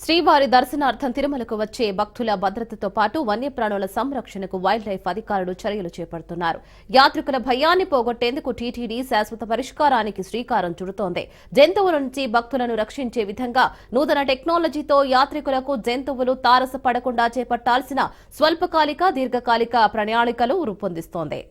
శ్రీవారి దర్శనార్థం తిరుమలకు వచ్చే భక్తుల భద్రతతో పాటు వన్యప్రాణుల సంరక్షణకు వైల్డ్ లైఫ్ అధికారులు చర్యలు చేపడుతున్నారు. యాత్రికుల భయాన్ని పోగొట్టేందుకు టీటీడీ శాశ్వత పరిష్కారానికి శ్రీకారం చుడుతోంది. జంతువుల నుంచి భక్తులను రక్షించే విధంగా నూతన టెక్నాలజీతో యాత్రికులకు జంతువులు తారసపడకుండా చేపట్టాల్సిన స్వల్పకాలిక, దీర్ఘకాలిక ప్రణాళికలు రూపొందిస్తోంది.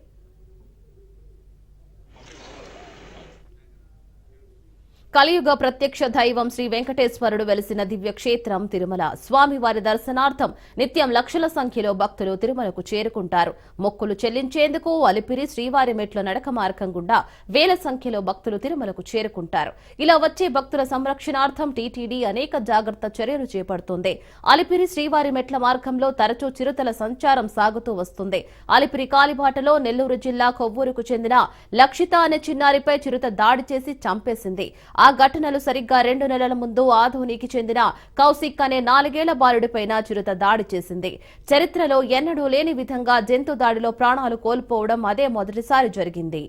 కలియుగ ప్రత్యక్ష దైవం శ్రీ వెంకటేశ్వరుడు వెలిసిన దివ్యక్షేత్రం తిరుమల. స్వామివారి దర్శనార్థం నిత్యం లక్షల సంఖ్యలో భక్తులు తిరుమలకు చేరుకుంటారు. మొక్కులు చెల్లించేందుకు అలిపిరి శ్రీవారి మెట్ల నడక మార్గం గుండా వేల సంఖ్యలో భక్తులు తిరుమలకు చేరుకుంటారు. ఇలా వచ్చే భక్తుల సంరక్షణార్థం టీటీడీ అనేక జాగ్రత్త చర్యలు చేపడుతుంది. అలిపిరి శ్రీవారి మెట్ల మార్గంలో తరచూ చిరుతల సంచారం సాగుతూ వస్తుంది. అలిపిరి కాలిబాటలో నెల్లూరు జిల్లా కొవ్వూరుకు చెందిన లక్షిత అనే చిన్నారిపై చిరుత దాడి చేసి చంపేసింది. ఆ ఘటనలు సరిగ్గా 2 నెలల ముందు ఆధోనికి చెందిన కౌశిక్ అనే 4 ఏళ్ల బాలుడిపైన చిరుత దాడి చేసింది. చరిత్రలో ఎన్నడూ లేని విధంగా జంతు దాడిలో ప్రాణాలు కోల్పోవడం అదే మొదటిసారి జరిగింది.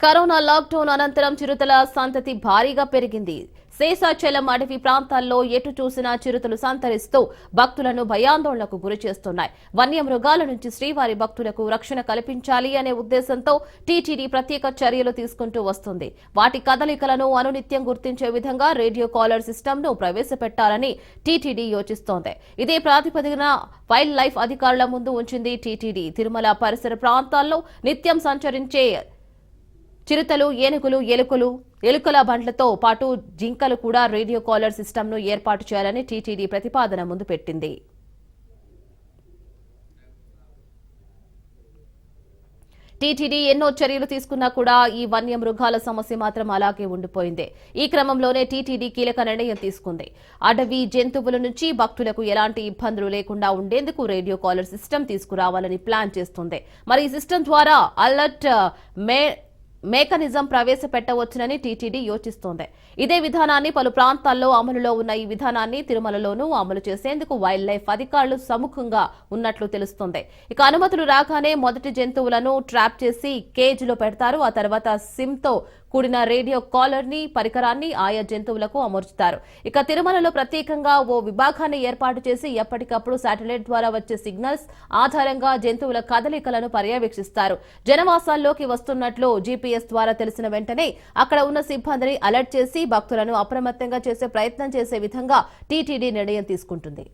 కరోనా లాక్డౌన్ అనంతరం చిరుతల సంతతి భారీగా పెరిగింది. శేషాచలం అటవీ ప్రాంతాల్లో ఎటు చూసినా చిరుతలు సంతరిస్తూ భక్తులను భయాందోళనకు గురిచేస్తున్నాయి. వన్యమృగాల నుంచి శ్రీవారి భక్తులకు రక్షణ కల్పించాలి అనే ఉద్దేశంతో టీటీడీ ప్రత్యేక చర్యలు తీసుకుంటూ వస్తుంది. వాటి కదలికలను అనునిత్యం గుర్తించే విధంగా రేడియో కాలర్ సిస్టమ్ను ప్రవేశపెట్టాలని టీటీడీ యోచిస్తోంది. ఇదే ప్రాతిపదికన వైల్డ్ లైఫ్ అధికారుల ముందు ఉంచింది టీటీడీ. తిరుమల పరిసర ప్రాంతాల్లో నిత్యం సంచరించే చిరుతలు, ఏనుగులు, ఎలుకల బండ్లతో పాటు జింకలు కూడా రేడియో కాలర్ సిస్టమ్ను ఏర్పాటు చేయాలని టీటీడీ ప్రతిపాదన ముందు పెట్టింది. టీటీడీ ఎన్నో చర్యలు తీసుకున్నా కూడా ఈ వన్యమృగాల సమస్య మాత్రం అలాగే ఉండిపోయింది. ఈ క్రమంలోనే టీటీడీ కీలక నిర్ణయం తీసుకుంది. అడవి జంతువుల నుంచి భక్తులకు ఎలాంటి ఇబ్బందులు లేకుండా ఉండేందుకు రేడియో కాలర్ సిస్టమ్ తీసుకురావాలని ప్లాన్ చేస్తుంది. మరి ఈ సిస్టమ్ ద్వారా అలర్ట్ మెకానిజం ప్రవేశపెట్టవచ్చునని టీటీడీ యోచిస్తోంది. ఇదే విధానాన్ని పలు ప్రాంతాల్లో అమలులో ఉన్న ఈ విధానాన్ని తిరుమలలోనూ అమలు చేసేందుకు వైల్డ్ లైఫ్ అధికారులు సముఖంగా ఉన్నట్లు తెలుస్తోంది. ఇక అనుమతులు రాగానే మొదటి జంతువులను ట్రాప్ చేసి కేజ్లో పెడతారు. ఆ తర్వాత సిమ్తో కూడిన రేడియో కాలర్ పరికరాన్ని ఆయా జంతువులకు అమర్చుతారు. ఇక తిరుమలలో ప్రత్యేకంగా ఓ విభాగాన్ని ఏర్పాటు చేసి ఎప్పటికప్పుడు శాటిలైట్ ద్వారా వచ్చే సిగ్నల్స్ ఆధారంగా జంతువుల కదలికలను పర్యవేక్షిస్తారు. జనవాసాల్లోకి వస్తున్నట్లు జీపీఎస్ ద్వారా తెలిసిన వెంటనే అక్కడ ఉన్న సిబ్బందిని అలర్ట్ చేసి భక్తులను అప్రమత్తంగా చేసే ప్రయత్నం చేసే విధంగా టీటీడీ నిర్ణయం తీసుకుంటుంది.